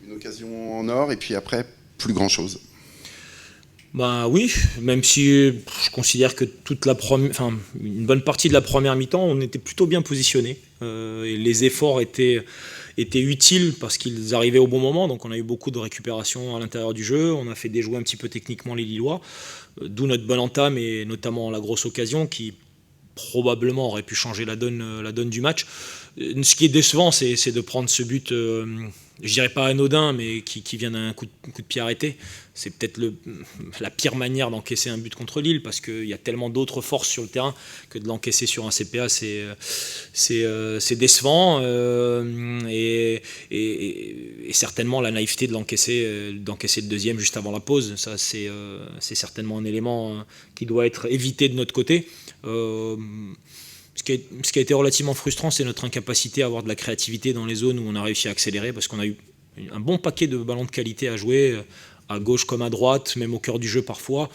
Une occasion en or, et puis après, plus grand-chose. Ben oui, même si je considère que une bonne partie de la première mi-temps, on était plutôt bien positionné. Et les efforts étaient utiles parce qu'ils arrivaient au bon moment. Donc on a eu beaucoup de récupération à l'intérieur du jeu. On a fait déjouer un petit peu techniquement les Lillois. D'où notre bonne entame et notamment la grosse occasion qui probablement aurait pu changer la donne du match. Ce qui est décevant, c'est de prendre ce but, je dirais pas anodin, mais qui vient d'un coup de pied arrêté. C'est peut-être la pire manière d'encaisser un but contre Lille, parce qu'il y a tellement d'autres forces sur le terrain que de l'encaisser sur un CPA, c'est décevant. Et certainement la naïveté de l'encaisser le deuxième juste avant la pause, ça c'est certainement un élément qui doit être évité de notre côté. Ce qui a été relativement frustrant, c'est notre incapacité à avoir de la créativité dans les zones où on a réussi à accélérer, parce qu'on a eu un bon paquet de ballons de qualité à jouer, à gauche comme à droite, même au cœur du jeu parfois.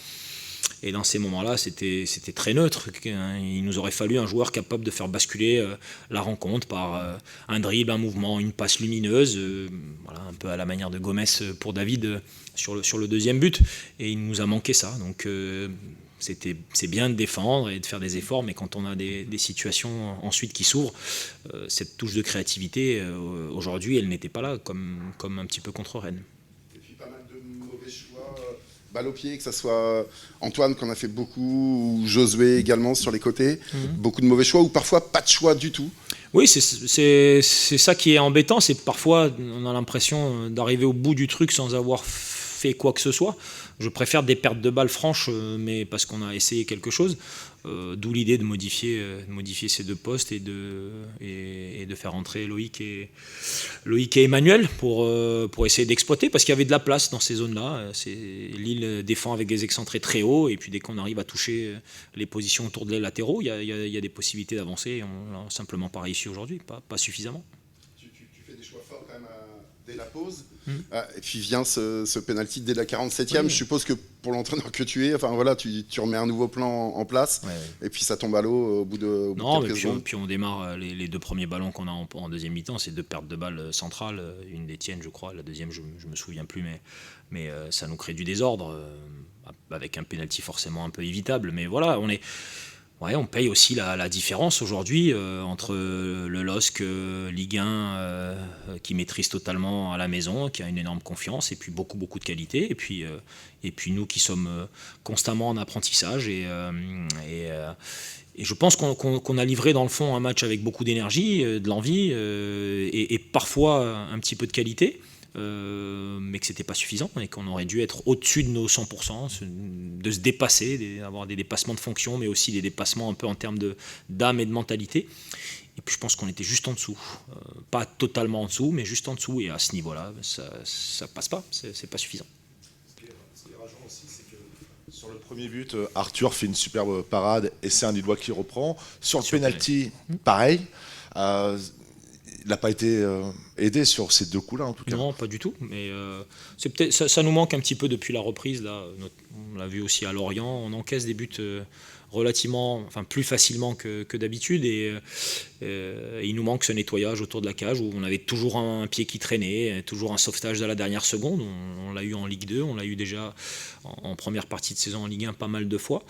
Et dans ces moments-là, c'était très neutre. Il nous aurait fallu un joueur capable de faire basculer la rencontre par un dribble, un mouvement, une passe lumineuse, voilà, un peu à la manière de Gomez pour David sur le deuxième but. Et il nous a manqué ça. Donc c'est bien de défendre et de faire des efforts, mais quand on a des situations ensuite qui s'ouvrent, cette touche de créativité, aujourd'hui, elle n'était pas là, comme un petit peu contre Rennes. Et puis pas mal de mauvais choix, balle au pied, que ce soit Antoine qu'on a fait beaucoup, ou Josué également sur les côtés. Beaucoup de mauvais choix, ou parfois pas de choix du tout. Oui, c'est ça qui est embêtant, c'est parfois on a l'impression d'arriver au bout du truc sans avoir fait quoi que ce soit. Je préfère des pertes de balles franches, mais parce qu'on a essayé quelque chose. D'où l'idée de modifier ces deux postes et de faire entrer Loïc et Emmanuel pour essayer d'exploiter, parce qu'il y avait de la place dans ces zones-là. Lille défend avec des excentrés très hauts, et puis dès qu'on arrive à toucher les positions autour de les latéraux, il y a des possibilités d'avancer. On n'a simplement pas réussi aujourd'hui, pas suffisamment. Tu fais des choix forts quand même dès la pause. Et puis vient ce penalty dès la 47e. Oui. Je suppose que pour l'entraîneur que tu es, enfin voilà, tu remets un nouveau plan en place, et puis ça tombe à l'eau au bout de quelques secondes. Puis on démarre les deux premiers ballons qu'on a en deuxième mi-temps, c'est deux pertes de balles centrales, une d'Etienne je crois, la deuxième je me souviens plus, mais ça nous crée du désordre, avec un penalty forcément un peu évitable, mais voilà, on paye aussi la différence aujourd'hui entre le LOSC Ligue 1 qui maîtrise totalement à la maison, qui a une énorme confiance, et puis beaucoup de qualité, et puis nous qui sommes constamment en apprentissage, et je pense qu'on a livré dans le fond un match avec beaucoup d'énergie, de l'envie, et parfois un petit peu de qualité. Mais que c'était pas suffisant et qu'on aurait dû être au-dessus de nos 100%, de se dépasser, d'avoir des dépassements de fonction, mais aussi des dépassements un peu en termes d'âme et de mentalité. Et puis je pense qu'on était juste en dessous, pas totalement en dessous, mais juste en dessous, et à ce niveau-là, ça passe pas, c'est pas suffisant. Ce qui est rageant aussi, c'est que sur le premier but, Arthur fait une superbe parade et c'est un Lillois qui reprend. Sur le penalty, pareil. Il n'a pas été aidé sur ces deux coups-là, en tout cas. Non, pas du tout. Mais c'est peut-être ça nous manque un petit peu depuis la reprise. Là, on l'a vu aussi à Lorient. On encaisse des buts plus facilement que d'habitude. Et il nous manque ce nettoyage autour de la cage où on avait toujours un pied qui traînait, toujours un sauvetage à la dernière seconde. On l'a eu en Ligue 2, on l'a eu déjà en première partie de saison en Ligue 1 pas mal de fois.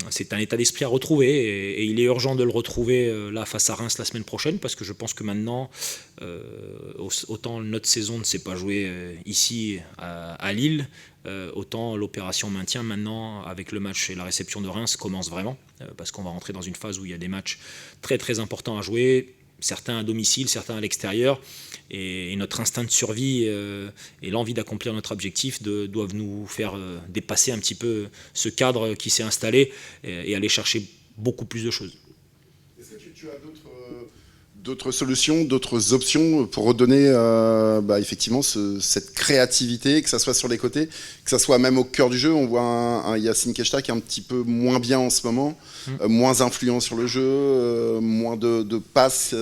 C'est un état d'esprit à retrouver, et il est urgent de le retrouver là face à Reims la semaine prochaine, parce que je pense que maintenant, autant notre saison ne s'est pas jouée ici à Lille, autant l'opération maintien maintenant avec le match et la réception de Reims commence vraiment, parce qu'on va rentrer dans une phase où il y a des matchs très très importants à jouer, certains à domicile, certains à l'extérieur, et notre instinct de survie et l'envie d'accomplir notre objectif doivent nous faire dépasser un petit peu ce cadre qui s'est installé et aller chercher beaucoup plus de choses. Est-ce que tu as d'autres solutions, d'autres options pour redonner effectivement cette créativité, que ça soit sur les côtés, que ça soit même au cœur du jeu? On voit un Yacine Keshta qui est un petit peu moins bien en ce moment, moins influent sur le jeu, moins de passes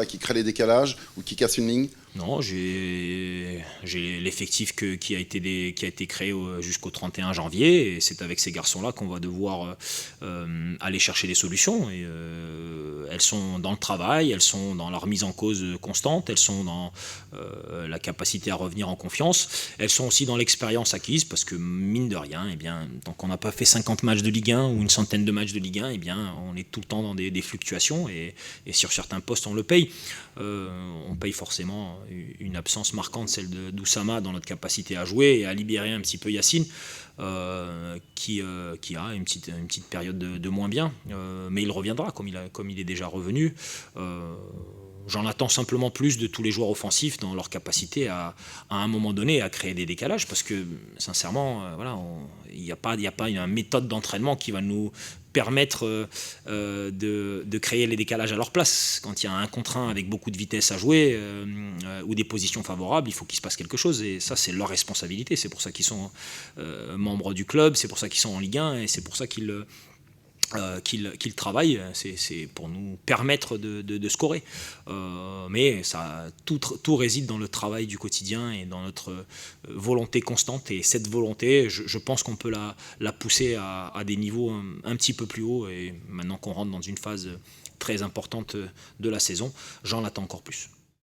qui créent les décalages ou qui cassent une ligne. Non, j'ai l'effectif qui a été créé jusqu'au 31 janvier, et c'est avec ces garçons-là qu'on va devoir aller chercher des solutions. Et elles sont dans le travail, elles sont dans la remise en cause constante, elles sont dans la capacité à revenir en confiance, elles sont aussi dans l'expérience acquise, parce que mine de rien, eh bien, tant qu'on n'a pas fait 50 matchs de Ligue 1 ou une centaine de matchs de Ligue 1, eh bien, on est tout le temps dans des fluctuations, et sur certains postes on le paye. On paye forcément une absence marquante, celle d'Oussama, dans notre capacité à jouer et à libérer un petit peu Yacine, qui a une petite période de moins bien, mais il reviendra comme il est déjà revenu. J'en attends simplement plus de tous les joueurs offensifs dans leur capacité à un moment donné à créer des décalages, parce que sincèrement, il n'y a pas une méthode d'entraînement qui va nous permettre de créer les décalages à leur place. Quand il y a un contre un avec beaucoup de vitesse à jouer ou des positions favorables, il faut qu'il se passe quelque chose, et ça c'est leur responsabilité. C'est pour ça qu'ils sont membres du club, c'est pour ça qu'ils sont en Ligue 1, et c'est pour ça qu'ils travaillent, c'est pour nous permettre de scorer. Mais tout réside dans le travail du quotidien et dans notre volonté constante. Et cette volonté, je pense qu'on peut la pousser à des niveaux un petit peu plus hauts. Et maintenant qu'on rentre dans une phase très importante de la saison, j'en attends encore plus.